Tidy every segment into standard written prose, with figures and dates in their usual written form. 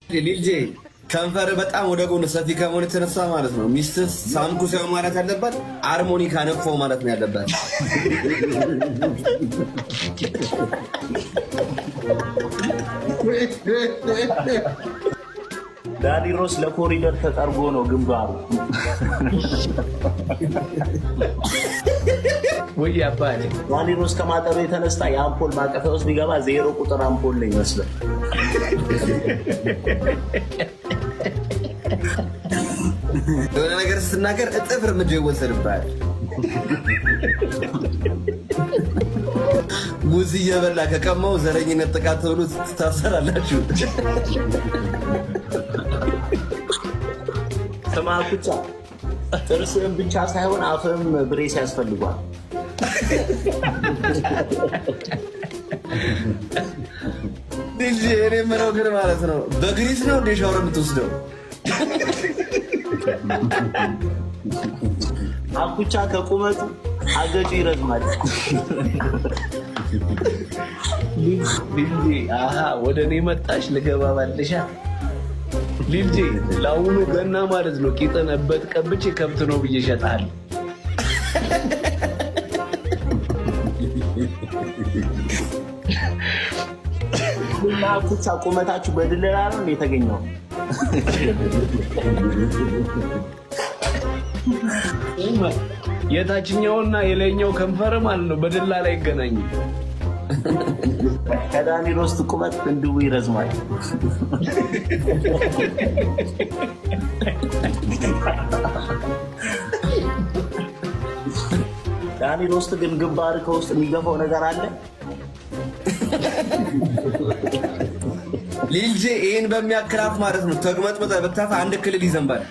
ሊልጄ ከንፈር በጣም ወደ ጎን ሰፊ ከመሆን የተነሳ ማለት ነው ሚስትህ ሳምኩ ሳይሆን ማለት ያለባት አርሞኒካ ነፋው ማለት ነው ያለባት። ዳኒሮስ ለኮሪደር ተጠርጎ ነው ግንባሩ። ወይ አባቴ ዳኒሮስ ከማጠሩ የተነሳ የአምፖል ማቀፊያ ውስጥ ቢገባ 0 ቁጥር አምፖል ነው ይመስላል። የሆነ ነገር ስትናገር እጥፍ እርምጃ ይወሰድብሃል። ሙዝ እየበላ ከቀማው ዘረኝነት ጥቃት ተብሎ ትታሰራላችሁ። ስማ ኩቻ ጥርስህም ብቻ ሳይሆን አፍህም ብሬስ ያስፈልጓል። ልጅ እኔ የምለው ግን ማለት ነው በግሪስ ነው እንደ ሻወር የምትወስደው? አኩቻ ከቁመቱ አገጩ ይረዝማል። ሊልጄ አሃ ወደ እኔ መጣሽ ልገባ ባልሻ ሊልጄ ለአሁኑ ገና ማለት ነው ቂጥን እበት ቀብቼ ከብት ነው ብዬ እሸጥሃለሁ። እና አኩቻ ቁመታችሁ በድለላ ነው የተገኘው? የታችኛውና የላይኛው ከንፈር ማለት ነው በድለላ ላይ ይገናኙ። ከዳኒሮስ ቁመት እንዲሁ ይረዝማል። ዳኒሮስ ግን ግንባር ከውስጥ የሚገፋው ነገር አለ። ሊልጄ ይህን በሚያክላፍ ማለት ነው ተግመጥመጠ በታፋ አንድ ክልል ይዘንባል።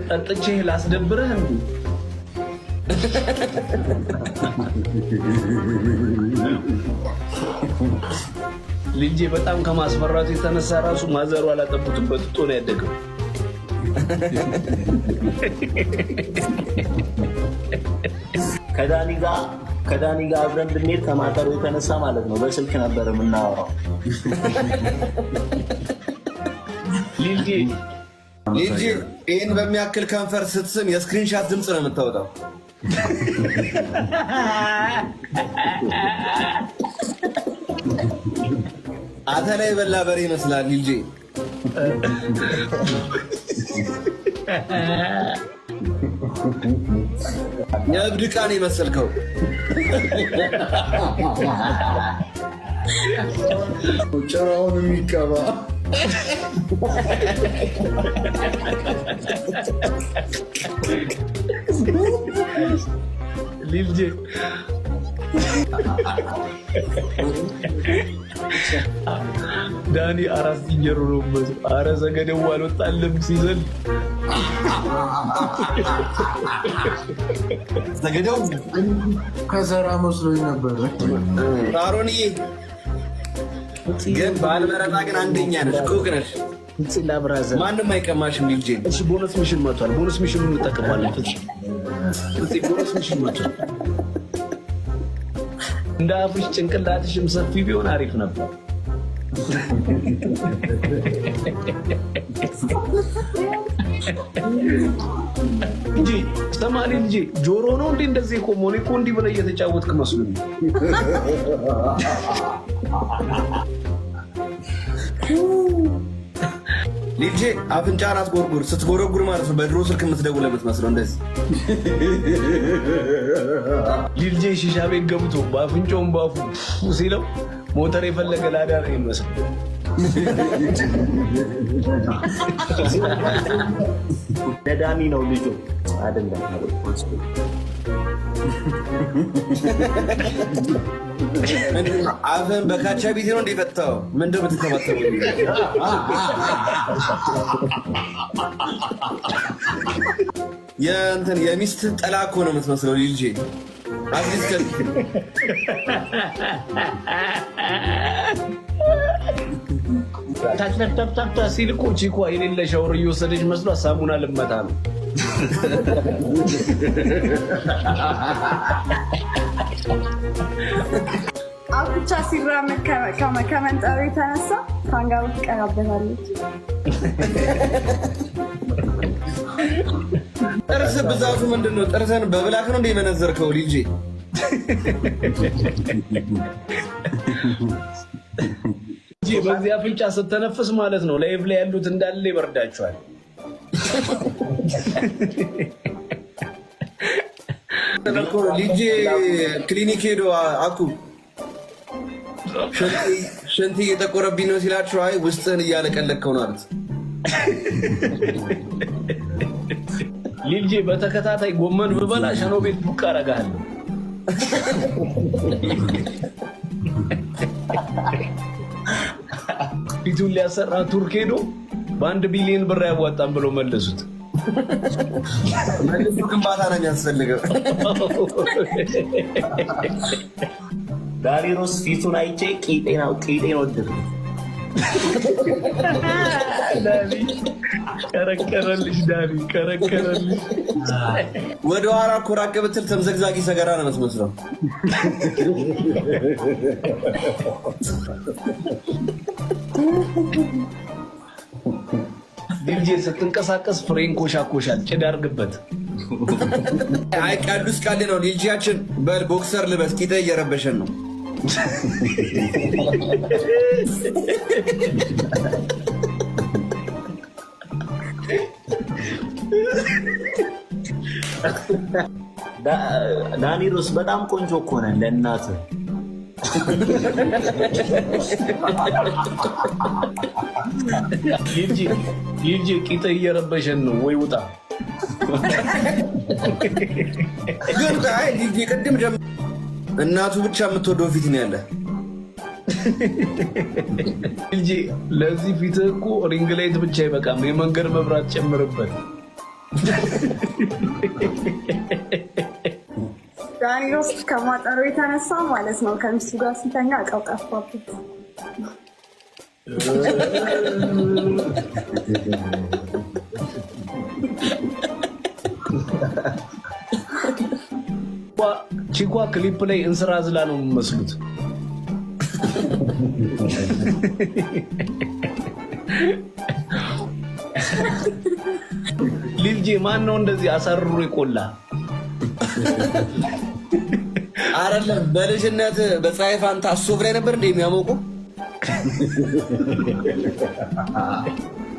ጠጥቼ ላስደብረህ እንዴ? ልጄ በጣም ከማስፈራቱ የተነሳ ራሱ ማዘሩ አላጠቡትበት ጦር ያደገው። ከዳኒ ጋር አብረን ብንሄድ ከማጠሩ የተነሳ ማለት ነው በስልክ ነበር የምናወራው። ሊልጄ ይህን በሚያክል ከንፈር ስትስም የስክሪንሻት ድምፅ ነው የምታወጣው። አተላይ በላ በሬ ይመስላል ሊልጄ። የእብድ ዕቃ ነው የመሰልከው። ጭራውን የሚቀባ ሊልጄ ዳኒ አራስ ሲጀሩ ነው መስሎ አረ ዘገደው አልወጣለም ሲዘል ዘገደው ከዘራ መስሎኝ ነበር። አሮንዬ ግን ባልመረጣ ግን አንደኛ ነሽ፣ ኩክ ነሽ። እንጽላ ብራዘር ማንም አይቀማሽም ሊልጄ። እሺ ቦነስ ሚሽን መጥቷል። ቦነስ ሚሽን እንጠቀማለን። ቦነስ ሚሽን መጥቷል። እንደ አፍሽ ጭንቅላትሽም ሰፊ ቢሆን አሪፍ ነበር። እንጂ ሰማኒ እንጂ ጆሮ ነው እንዴ እንደዚህ ቆሞ? እኔ እኮ እንዲህ ብለህ እየተጫወትክ መስሎኝ። ሊልጄ አፍንጫን አትጎርጉር። ስትጎረጉር ማለት ነው በድሮ ስልክ የምትደውል የምትመስለው እንደዚህ። ሊልጄ ሺሻ ቤት ገብቶ በአፍንጫውን ባፉ ሲለው ሞተር የፈለገ ላዳ ነው የሚመስለው። ነዳሚ ነው ልጁ አይደለም። አፍን በካቻ ቢት ነው እንደፈታው ምንድን ነው የምትከባተው? የእንትን የሚስት ጠላ እኮ ነው የምትመስለው ልጄ። አትሊስት ታክታክታክታ ሲል እኮ ቺኳ የሌለ ሻወር እየወሰደች መስሏ ሳሙና ልመታ ነው። አኩቻ ሲራመድ ከመንጠሩ የተነሳ ካንጋሩ ትቀራበታለች። ጥርስ ብዛቱ ምንድን ነው? ጥርስን በብላክ ነው እንደ የመነዘርከው ልጄ? በዚህ አፍንጫ ስትተነፍስ ማለት ነው ላይቭ ላይ ያሉት እንዳለ ይበርዳቸዋል። ልጄ ክሊኒክ ሄዶ አኩ ሽንቲ እየጠቆረብኝ ነው ሲላችሁ አይ ውስጥህን እያለቀለቅከው ነው አሉት። ልጄ በተከታታይ ጎመን ብበላ ሸኖ ቤት ቡቅ አረጋለሁ። ፊቱን ሊያሰራ ቱርክ ሄዶ በ1 ቢሊዮን ብር ያዋጣም ብሎ መለሱት። መልሱ ግንባታ ነው የሚያስፈልገው። ዳኒሮስ ፊቱን አይቼ ቂጤን ወደድኩ። ከረከረልሽ ዳኒ ከረከረልሽ። ወደ ኋላ እኮ ራቅ ብትል ተምዘግዛጊ ሰገራ ነው የምትመስለው። ዲጄ ስትንቀሳቀስ ፍሬን ኮሻኮሻል። ጭድ አድርግበት። አይ ቀዱስ ቃል ነው ዲጄያችን። በል ቦክሰር ልበስ፣ ቂጤ እየረበሸን ነው። ዳኒሮስ በጣም ቆንጆ እኮ ነህ ለእናትህ። ልጄ ቂጤ እየረበሸን ነው ወይ ውጣ። ግን አይ ዲጄ ቅድም እናቱ ብቻ የምትወደው ፊት ነው ያለ። ልጄ ለዚህ ፊትህ እኮ ሪንግ ላይት ብቻ አይበቃም፣ የመንገድ መብራት ጨምርበት። ዳኒሮስ ከማጠሩ የተነሳ ማለት ነው ከሚስቱ ጋር ሲተኛ እቃው ጠፋበት። ቺኳ ክሊፕ ላይ እንስራ ዝላ ነው የሚመስሉት። ልጄ ማን ነው እንደዚህ አሳርሮ ይቆላ? አይደለም በልጅነት በፀሐይ ፋንታ ሱፍ ላይ ነበር እንደ የሚያሞቁ።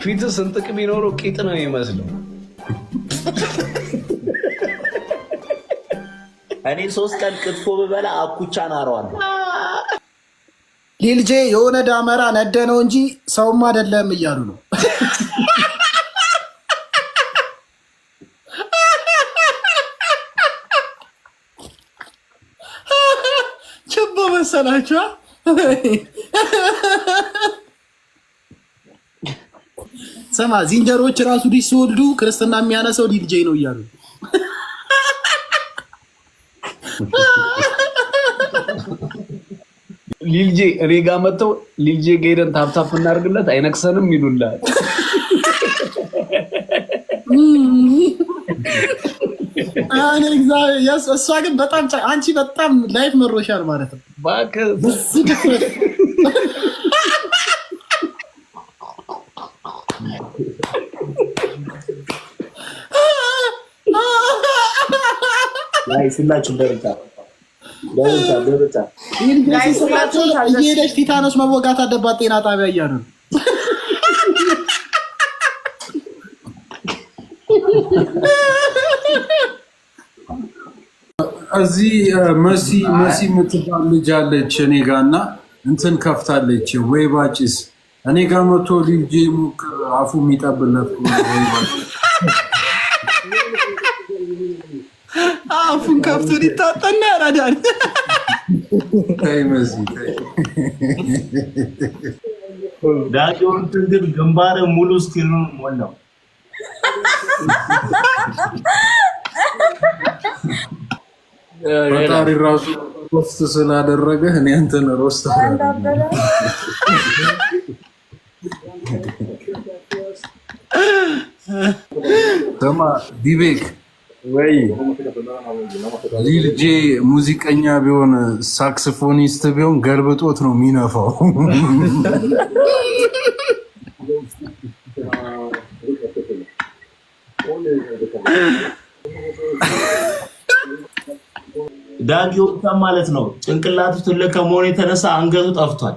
ፊት ስንጥቅ ቢኖረው ቂጥ ነው የሚመስለው። እኔ 3 ቀን ክትፎ ብበላ አኩቻ ናረዋለሁ። ልጄ የሆነ ዳመራ ነደ ነው እንጂ ሰውም አይደለም እያሉ ነው። ችቦ መሰላችኋ? ስማ ዝንጀሮች ራሱ ልጅ ሲወልዱ ክርስትና የሚያነሰው ልጄ ነው እያሉ ልጄ እኔ ጋር መጥተው ልጄ ሄደን ታፕታፕ እናድርግለት አይነክሰንም ይሉላል። እሷ ግን በጣም አንቺ በጣም ላይፍ መሮሻል ማለት ነው። ሁላችሁም ደረጃ እየሄደች ቲታኖስ መወጋት አለባት ጤና ጣቢያ እያሉ ነው። እዚህ መሲ የምትባል ልጅ አለች እኔ ጋ እና እንትን ከፍታለች ወይ ባጭስ እኔ ጋ መቶ ልጅ ሞክር አፉ የሚጠብለት አፉን ከፍቶ ሊታጠና ያራዳል። መሲ ዳጆንትን ግን ግንባር ሙሉ ስክሪኑን ሞላው። ፈጣሪ ራሱ ሮስት ስላደረገ እኔ አንተን ሮስት ስማ ዲቤክ ወይ ሊልጄ ሙዚቀኛ ቢሆን ሳክስፎኒስት ቢሆን ገልብጦት ነው የሚነፋው። ዳጊ ወጣ ማለት ነው። ጭንቅላቱ ትልቅ ከመሆኑ የተነሳ አንገቱ ጠፍቷል።